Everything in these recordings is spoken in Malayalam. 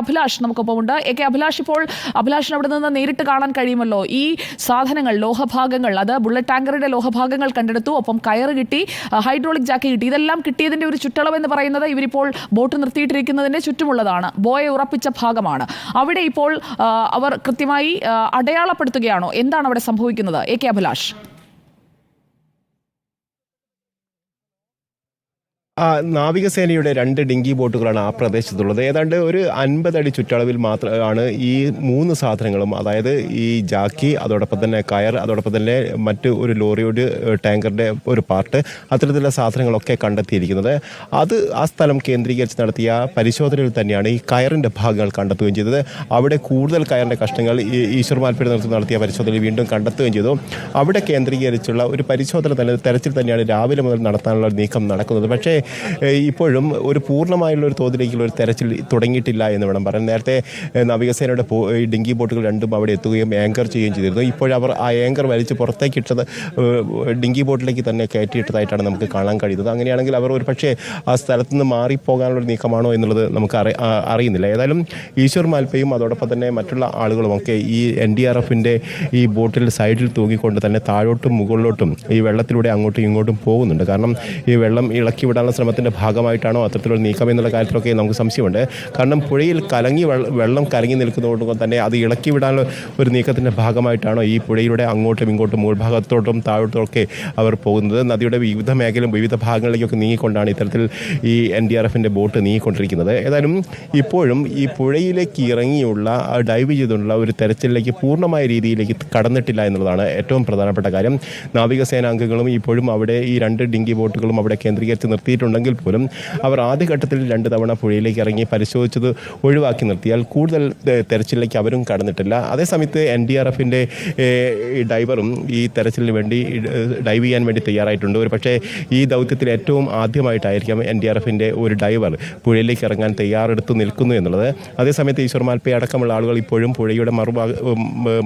അഭിലാഷ് നമുക്കൊപ്പമുണ്ട്. അഭിലാഷ്, ഇപ്പോൾ അഭിലാഷിന് അവിടെ നിന്ന് നേരിട്ട് കാണാൻ കഴിയുമല്ലോ ഈ സാധനങ്ങൾ, ലോഹഭാഗങ്ങൾ, അത് ബുള്ളറ്റ് ടാങ്കറിന്റെ ലോഹഭാഗങ്ങൾ കണ്ടെടുത്തു, ഒപ്പം കയറ് കിട്ടി, ഹൈഡ്രോളിക് ജാക്ക് കിട്ടി. ഇതെല്ലാം കിട്ടിയതിന്റെ ഒരു ചുറ്റളവ് എന്ന് പറയുന്നത് ഇവരിപ്പോൾ ബോട്ട് നിർത്തിയിട്ടിരിക്കുന്നതിന്റെ ചുറ്റുമുള്ളതാണ്, ബോയെ ഉറപ്പിച്ച ഭാഗമാണ്. അവിടെ ഇപ്പോൾ അവർ കൃത്യമായി അടയാളപ്പെടുത്തുകയാണോ? എന്താണ് അവിടെ സംഭവിക്കുന്നത്? അഭിലാഷ്, നാവികസേനയുടെ 2 ഡിങ്കി ബോട്ടുകളാണ് ആ പ്രദേശത്തുള്ളത്. ഏതാണ്ട് ഒരു 50 അടി ചുറ്റളവിൽ മാത്രമാണ് ഈ 3 സാധനങ്ങളും, അതായത് ഈ ജാക്കി, അതോടൊപ്പം തന്നെ കയർ, അതോടൊപ്പം തന്നെ മറ്റ് ഒരു ലോറിയുടെ ടാങ്കറിൻ്റെ ഒരു പാർട്ട്, അത്തരത്തിലുള്ള സാധനങ്ങളൊക്കെ കണ്ടെത്തിയിരിക്കുന്നത്. അത് ആ സ്ഥലം കേന്ദ്രീകരിച്ച് നടത്തിയ പരിശോധനയിൽ തന്നെയാണ് ഈ കയറിൻ്റെ ഭാഗങ്ങൾ കണ്ടെത്തുകയും ചെയ്തത്. അവിടെ കൂടുതൽ കയറിൻ്റെ കഷ്ണങ്ങൾ ഈശ്വർ മാൽപ്പയുടെ നേതൃത്വം നടത്തിയ പരിശോധനയിൽ വീണ്ടും കണ്ടെത്തുകയും ചെയ്തു. അവിടെ കേന്ദ്രീകരിച്ചുള്ള ഒരു പരിശോധന തന്നെ, തെരച്ചിൽ തന്നെയാണ് രാവിലെ മുതൽ നടത്താനുള്ള നീക്കം നടക്കുന്നത്. പക്ഷേ ഇപ്പോഴും ഒരു പൂർണ്ണമായുള്ള ഒരു തോതിലേക്കുള്ള ഒരു തെരച്ചിൽ തുടങ്ങിയിട്ടില്ല എന്ന് വേണം പറയാൻ. നേരത്തെ നാവികസേനയുടെ ഡിങ്കി ബോട്ടുകൾ 2 അവിടെ എത്തുകയും ആങ്കർ ചെയ്യുകയും ചെയ്തിരുന്നു. ഇപ്പോഴവർ ആ ആങ്കർ വലിച്ച് പുറത്തേക്ക് ഇട്ടത് ഡിങ്കി ബോട്ടിലേക്ക് തന്നെ കയറ്റിയിട്ടതായിട്ടാണ് നമുക്ക് കാണാൻ കഴിയുന്നത്. അങ്ങനെയാണെങ്കിൽ അവർ ഒരു പക്ഷേ ആ സ്ഥലത്ത് നിന്ന് മാറിപ്പോകാനുള്ളൊരു നീക്കമാണോ എന്നുള്ളത് നമുക്ക് അറിയുന്നില്ല. ഏതായാലും ഈശ്വർ മാൽപ്പയും അതോടൊപ്പം തന്നെ മറ്റുള്ള ആളുകളുമൊക്കെ ഈ NDRFൻ്റെ ഈ ബോട്ടിൽ സൈഡിൽ തൂങ്ങിക്കൊണ്ട് തന്നെ താഴോട്ടും മുകളിലോട്ടും ഈ വെള്ളത്തിലൂടെ അങ്ങോട്ടും ഇങ്ങോട്ടും പോകുന്നുണ്ട്. കാരണം ഈ വെള്ളം ഇളക്കി വിടാനുള്ള ശ്രമത്തിൻ്റെ ഭാഗമായിട്ടാണോ അത്തരത്തിലുള്ള നീക്കം എന്നുള്ള കാര്യത്തിലൊക്കെ നമുക്ക് സംശയമുണ്ട്. കാരണം പുഴയിൽ വെള്ളം കലങ്ങി നിൽക്കുന്നതുകൊണ്ട് തന്നെ അത് ഇളക്കി വിടാനുള്ള ഒരു നീക്കത്തിൻ്റെ ഭാഗമായിട്ടാണോ ഈ പുഴയിലൂടെ അങ്ങോട്ടും ഇങ്ങോട്ടും മുകൾഭാഗത്തോട്ടും താഴോട്ടും ഒക്കെ അവർ പോകുന്നത്. നദിയുടെ വിവിധ മേഖലയും വിവിധ ഭാഗങ്ങളിലേക്കൊക്കെ നീങ്ങിക്കൊണ്ടാണ് ഇത്തരത്തിൽ ഈ NDRFൻ്റെ ബോട്ട് നീങ്ങിക്കൊണ്ടിരിക്കുന്നത്. ഏതായാലും ഇപ്പോഴും ഈ പുഴയിലേക്ക് ഇറങ്ങിയുള്ള ഡൈവ് ചെയ്തുള്ള ഒരു തെരച്ചിലേക്ക് പൂർണ്ണമായ രീതിയിലേക്ക് കടന്നിട്ടില്ല എന്നുള്ളതാണ് ഏറ്റവും പ്രധാനപ്പെട്ട കാര്യം. നാവികസേനാംഗങ്ങളും ഇപ്പോഴും അവിടെ ഈ 2 ഡിങ്കി ബോട്ടുകളും അവിടെ കേന്ദ്രീകരിച്ച് നിർത്തിയിട്ടുണ്ടെങ്കിൽ പോലും അവർ ആദ്യഘട്ടത്തിൽ 2 തവണ പുഴയിലേക്ക് ഇറങ്ങി പരിശോധിച്ചത് ഒഴിവാക്കി നിർത്തിയാൽ കൂടുതൽ തെരച്ചിലേക്ക് അവരും കടന്നിട്ടില്ല. അതേസമയത്ത് NDRFൻ്റെ ഡൈവറും ഈ തെരച്ചിലിന് വേണ്ടി ഡൈവ് ചെയ്യാൻ വേണ്ടി തയ്യാറായിട്ടുണ്ട്. ഒരു പക്ഷേ ഈ ദൗത്യത്തിൽ ഏറ്റവും ആദ്യമായിട്ടായിരിക്കും NDRFൻ്റെ ഒരു ഡൈവർ പുഴയിലേക്ക് ഇറങ്ങാൻ തയ്യാറെടുത്ത് നിൽക്കുന്നു എന്നുള്ളത്. അതേസമയത്ത് ഈശ്വർ മാൽപ്പെ അടക്കമുള്ള ആളുകൾ ഇപ്പോഴും പുഴയുടെ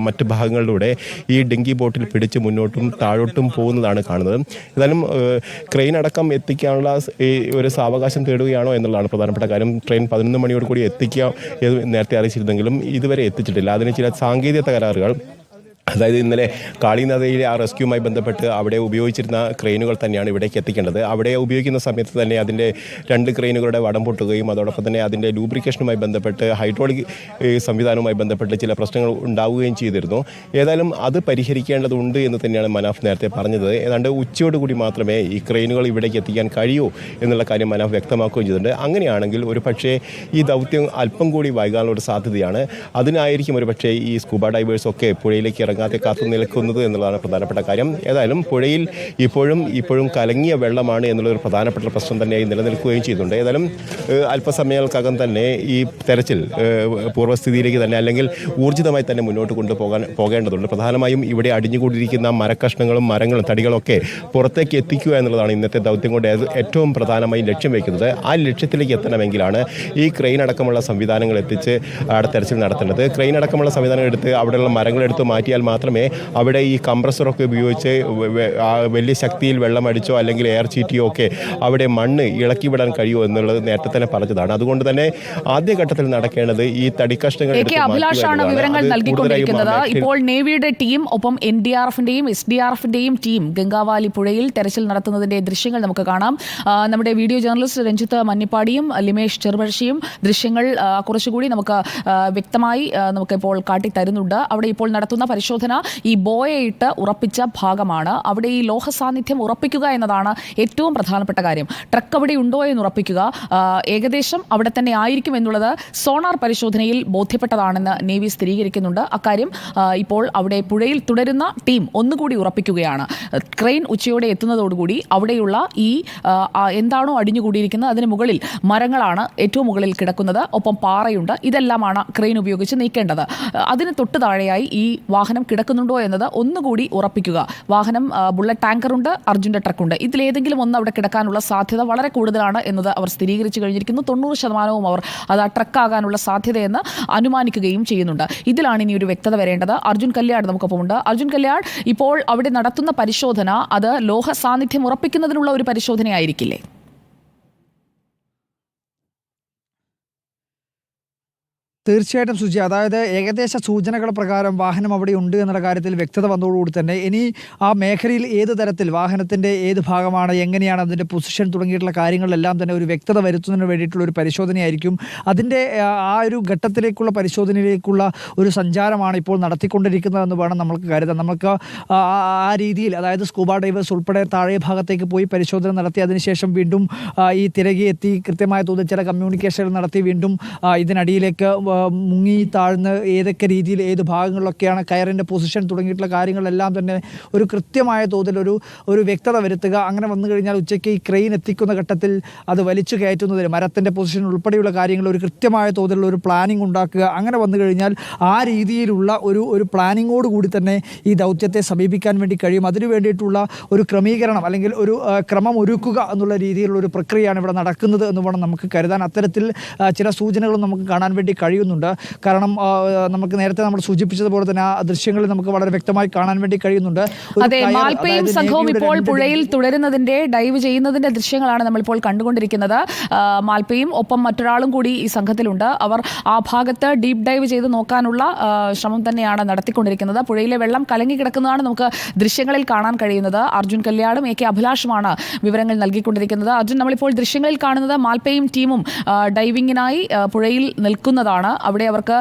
മറ്റ് ഭാഗങ്ങളിലൂടെ ഈ ഡിങ്കി ബോട്ടിൽ പിടിച്ച് മുന്നോട്ടും താഴോട്ടും പോകുന്നതാണ് കാണുന്നത്. ഏതായാലും ക്രെയിൻ അടക്കം എത്തിക്കാനുള്ള ഈ ഒരു സാവകാശം തേടുകയാണോ എന്നുള്ളതാണ് പ്രധാനപ്പെട്ട കാര്യം. ട്രെയിൻ 11 മണിയോട് കൂടി എത്തിക്കുക നേരത്തെ അറിയിച്ചിരുന്നെങ്കിലും ഇതുവരെ എത്തിച്ചിട്ടില്ല. അതിന് ചില സാങ്കേതിക തകരാറുകൾ, അതായത് ഇന്നലെ കാളിനദിയിലെ ആ റെസ്ക്യൂവുമായി ബന്ധപ്പെട്ട് അവിടെ ഉപയോഗിച്ചിരുന്ന ക്രെയിനുകൾ തന്നെയാണ് ഇവിടേക്ക് എത്തിക്കേണ്ടത്. അവിടെ ഉപയോഗിക്കുന്ന സമയത്ത് തന്നെ അതിൻ്റെ 2 ക്രെയിനുകളുടെ വടം പൊട്ടുകയും അതോടൊപ്പം തന്നെ അതിൻ്റെ ലൂബ്രിക്കേഷനുമായി ബന്ധപ്പെട്ട് ഹൈഡ്രോളിക് സംവിധാനവുമായി ബന്ധപ്പെട്ട് ചില പ്രശ്നങ്ങൾ ഉണ്ടാവുകയും ചെയ്തിരുന്നു. ഏതായാലും അത് പരിഹരിക്കേണ്ടതുണ്ട് എന്ന് തന്നെയാണ് മനാഫ് നേരത്തെ പറഞ്ഞത്. ഏതാണ്ട് ഉച്ചയോടുകൂടി മാത്രമേ ഈ ക്രെയിനുകൾ ഇവിടേക്ക് എത്തിക്കാൻ കഴിയൂ എന്നുള്ള കാര്യം മനാഫ് വ്യക്തമാക്കുകയും ചെയ്തിട്ടുണ്ട്. അങ്ങനെയാണെങ്കിൽ ഒരു പക്ഷേ ഈ ദൗത്യം അല്പം കൂടി വൈകാനുള്ള ഒരു സാധ്യതയാണ്. അതിനായിരിക്കും ഒരു പക്ഷേ ഈ സ്കൂബ ഡൈവേഴ്സൊക്കെ പുഴയിലേക്ക് ഇറങ്ങാതെ കാത്തു നിൽക്കുന്നത് എന്നുള്ളതാണ് പ്രധാനപ്പെട്ട കാര്യം. ഏതായാലും പുഴയിൽ ഇപ്പോഴും കലങ്ങിയ വെള്ളമാണ് എന്നുള്ളൊരു പ്രധാനപ്പെട്ട പ്രശ്നം തന്നെയായി നിലനിൽക്കുകയും ചെയ്യുന്നുണ്ട്. ഏതായാലും അല്പസമയങ്ങൾക്കകം തന്നെ ഈ തെരച്ചിൽ പൂർവ്വസ്ഥിതിയിലേക്ക് തന്നെ, അല്ലെങ്കിൽ ഊർജിതമായി തന്നെ മുന്നോട്ട് പോകേണ്ടതുണ്ട്. പ്രധാനമായും ഇവിടെ അടിഞ്ഞുകൂടിയിരിക്കുന്ന മരക്കഷ്ണങ്ങളും മരങ്ങളും തടികളൊക്കെ പുറത്തേക്ക് എത്തിക്കുക എന്നുള്ളതാണ് ഇന്നത്തെ ദൗത്യം കൊണ്ട് ഏറ്റവും പ്രധാനമായും ലക്ഷ്യം വയ്ക്കുന്നത്. ആ ലക്ഷ്യത്തിലേക്ക് എത്തണമെങ്കിലാണ് ഈ ക്രെയിൻ അടക്കമുള്ള സംവിധാനങ്ങൾ എത്തിച്ച് അവിടെ തെരച്ചിൽ നടത്തേണ്ടത്. ക്രെയിൻ അടക്കമുള്ള സംവിധാനങ്ങൾ എടുത്ത് അവിടെയുള്ള മരങ്ങളെടുത്ത് മാറ്റിയാൽ മാത്രമേ അവിടെ ഈ കംപ്രസറൊക്കെ ഉപയോഗിച്ച് വലിയ ശക്തിയിൽ വെള്ളം അടിച്ചോ അല്ലെങ്കിൽ എയർ ചീറ്റിയോ ഒക്കെ അവിടെ മണ്ണ് ഇളക്കി വിടാൻ കഴിയുമോ എന്നുള്ളത് നേരത്തെ തന്നെ പറഞ്ഞതാണ്. അതുകൊണ്ട് തന്നെ ആദ്യഘട്ടത്തിൽ നടക്കേണ്ടത് ഈ തടിക്കഷ്ണങ്ങൾ അഭിലാഷാണ് വിവരങ്ങൾ നൽകിക്കൊണ്ടിരിക്കുന്നത്. ഇപ്പോൾ നേവിയുടെ ടീം, ഒപ്പം NDRFന്റെയും SDRFന്റെയും ടീം ഗംഗാവാലി പുഴയിൽ തെരച്ചിൽ നടത്തുന്നതിന്റെ ദൃശ്യങ്ങൾ നമുക്ക് കാണാം. നമ്മുടെ വീഡിയോ ജേർണലിസ്റ്റ് രഞ്ജിത്ത് മന്നിപ്പാടിയും ലിമേഷ് ചെറുപഴശ്ശിയും ദൃശ്യങ്ങൾ കുറച്ചുകൂടി നമുക്ക് വ്യക്തമായി നമുക്കിപ്പോൾ കാട്ടിത്തരുന്നുണ്ട്. അവിടെ ഇപ്പോൾ നടത്തുന്ന പരിശോധന ഈ ബോയയിട്ട് ഉറപ്പിച്ച ഭാഗമാണ്. അവിടെ ഈ ലോഹ സാന്നിധ്യം ഉറപ്പിക്കുക എന്നതാണ് ഏറ്റവും പ്രധാനപ്പെട്ട കാര്യം. ട്രക്ക് അവിടെ ഉണ്ടോ എന്ന് ഉറപ്പിക്കുക, ഏകദേശം അവിടെ തന്നെ ആയിരിക്കും എന്നുള്ളത് സോണാർ പരിശോധനയിൽ ബോധ്യപ്പെട്ടതാണെന്ന് നേവി സ്ഥിരീകരിക്കുന്നുണ്ട്. അക്കാര്യം ഇപ്പോൾ അവിടെ പുഴയിൽ തുടരുന്ന ടീം ഒന്നുകൂടി ഉറപ്പിക്കുകയാണ്. ക്രെയിൻ ഉച്ചയോടെ എത്തുന്നതോടുകൂടി അവിടെയുള്ള ഈ എന്താണോ അടിഞ്ഞുകൂടിയിരിക്കുന്നത് അതിന് മുകളിൽ മരങ്ങളാണ് ഏറ്റവും മുകളിൽ കിടക്കുന്നത്, ഒപ്പം പാറയുണ്ട്. ഇതെല്ലാമാണ് ക്രെയിൻ ഉപയോഗിച്ച് നീക്കേണ്ടത്. അതിന് തൊട്ട് താഴെയായി ഈ വാഹനം കിടക്കുന്നുണ്ടോ എന്നത് ഒന്നുകൂടി ഉറപ്പിക്കുക. വാഹനം ബുള്ളറ്റ് ടാങ്കറുണ്ട്, അർജുൻ്റെ ട്രക്കുണ്ട്. ഇതിലേതെങ്കിലും ഒന്ന് അവിടെ കിടക്കാനുള്ള സാധ്യത വളരെ കൂടുതലാണ് എന്നത് അവർ സ്ഥിരീകരിച്ചു കഴിഞ്ഞിരിക്കുന്നു. 90% അവർ അത് ആ ട്രക്കാകാനുള്ള സാധ്യതയെന്ന് അനുമാനിക്കുകയും ചെയ്യുന്നുണ്ട്. ഇതിലാണ് ഇനി ഒരു വ്യക്തത വരേണ്ടത്. അർജുൻ കല്യാട് നമുക്കൊപ്പമുണ്ട്. അർജുൻ കല്യാട്, ഇപ്പോൾ അവിടെ നടത്തുന്ന പരിശോധന അത് ലോഹ സാന്നിധ്യം ഉറപ്പിക്കുന്നതിനുള്ള ഒരു പരിശോധനയായിരിക്കില്ലേ? തീർച്ചയായിട്ടും സുജി, അതായത് ഏകദേശ സൂചനകൾ പ്രകാരം വാഹനം അവിടെ ഉണ്ട് എന്നുള്ള കാര്യത്തിൽ വ്യക്തത വന്നതോടുകൂടി തന്നെ ഇനി ആ മേഖലയിൽ ഏത് തരത്തിൽ വാഹനത്തിൻ്റെ ഏത് ഭാഗമാണ്, എങ്ങനെയാണ് അതിൻ്റെ പൊസിഷൻ തുടങ്ങിയിട്ടുള്ള കാര്യങ്ങളിലെല്ലാം തന്നെ ഒരു വ്യക്തത വരുത്തുന്നതിന് വേണ്ടിയിട്ടുള്ള ഒരു പരിശോധനയായിരിക്കും. അതിൻ്റെ ആ ഒരു ഘട്ടത്തിലേക്കുള്ള പരിശോധനയിലേക്കുള്ള ഒരു സഞ്ചാരമാണ് ഇപ്പോൾ നടത്തിക്കൊണ്ടിരിക്കുന്നതെന്ന് വേണം നമുക്ക് കരുതാൻ. നമുക്ക് ആ രീതിയിൽ, അതായത് സ്കൂബ ഡൈവേഴ്സ് ഉൾപ്പെടെ താഴെ ഭാഗത്തേക്ക് പോയി പരിശോധന നടത്തി അതിനുശേഷം വീണ്ടും ഈ തിരകെ എത്തി കൃത്യമായ തോതിൽ ചില കമ്മ്യൂണിക്കേഷനുകൾ നടത്തി വീണ്ടും ഇതിനടിയിലേക്ക് മുങ്ങി താഴ്ന്ന് ഏതൊക്കെ രീതിയിൽ ഏത് ഭാഗങ്ങളിലൊക്കെയാണ് കയറിൻ്റെ പൊസിഷൻ തുടങ്ങിയിട്ടുള്ള കാര്യങ്ങളെല്ലാം തന്നെ ഒരു കൃത്യമായ തോതിൽ ഒരു വ്യക്തത വരുത്തുക. അങ്ങനെ വന്നു കഴിഞ്ഞാൽ ഉച്ചയ്ക്ക് ഈ ക്രെയിൻ എത്തിക്കുന്ന ഘട്ടത്തിൽ അത് വലിച്ചു കയറ്റുന്നതിന് മരത്തിൻ്റെ പൊസിഷൻ ഉൾപ്പെടെയുള്ള കാര്യങ്ങൾ ഒരു കൃത്യമായ തോതിലുള്ള ഒരു പ്ലാനിംഗ് ഉണ്ടാക്കുക. അങ്ങനെ വന്നു കഴിഞ്ഞാൽ ആ രീതിയിലുള്ള ഒരു പ്ലാനിങ്ങോട് കൂടി തന്നെ ഈ ദൗത്യത്തെ സമീപിക്കാൻ വേണ്ടി കഴിയും. അതിനു വേണ്ടിയിട്ടുള്ള ഒരു ക്രമീകരണം അല്ലെങ്കിൽ ഒരു ക്രമം ഒരുക്കുക എന്നുള്ള രീതിയിലുള്ള ഒരു പ്രക്രിയയാണ് ഇവിടെ നടക്കുന്നത് എന്ന് വേണം നമുക്ക് കരുതാൻ. അത്തരത്തിൽ ചില സൂചനകളും നമുക്ക് കാണാൻ വേണ്ടി കഴിയുന്നുണ്ട്. കാരണം നമുക്ക് നേരത്തെ നമ്മൾ സൂചിപ്പിച്ചതുപോലെ തന്നെ ആ ദൃശ്യങ്ങളിൽ നമുക്ക് വളരെ വ്യക്തമായി കാണാൻ വേണ്ടി കഴിയുന്നുണ്ട്. അതെ, മാൽപ്പയും സംഘവും ഇപ്പോൾ പുഴയിൽ തുടരുന്നതിന്റെ ഡൈവ് ചെയ്യുന്നതിന്റെ ദൃശ്യങ്ങളാണ് നമ്മളിപ്പോൾ കണ്ടുകൊണ്ടിരിക്കുന്നത്. മാൽപ്പയും ഒപ്പം മറ്റൊരാളും കൂടി ഈ സംഘത്തിലുണ്ട്. അവർ ആ ഭാഗത്ത് ഡീപ്പ് ഡൈവ് ചെയ്ത് നോക്കാനുള്ള ശ്രമം തന്നെയാണ് നടത്തിക്കൊണ്ടിരിക്കുന്നത്. പുഴയിലെ വെള്ളം കലങ്ങി കിടക്കുന്നതാണ് നമുക്ക് ദൃശ്യങ്ങളിൽ കാണാൻ കഴിയുന്നത്. അർജുൻ കല്യാടും AK അഭിലാഷുമാണ് വിവരങ്ങൾ നൽകിക്കൊണ്ടിരിക്കുന്നത്. അർജുൻ, നമ്മളിപ്പോൾ ദൃശ്യങ്ങളിൽ കാണുന്നത് മാൽപ്പയും ടീമും ഡൈവിങ്ങിനായി പുഴയിൽ നിൽക്കുന്നതാണ്. അവിടെ അവർക്ക്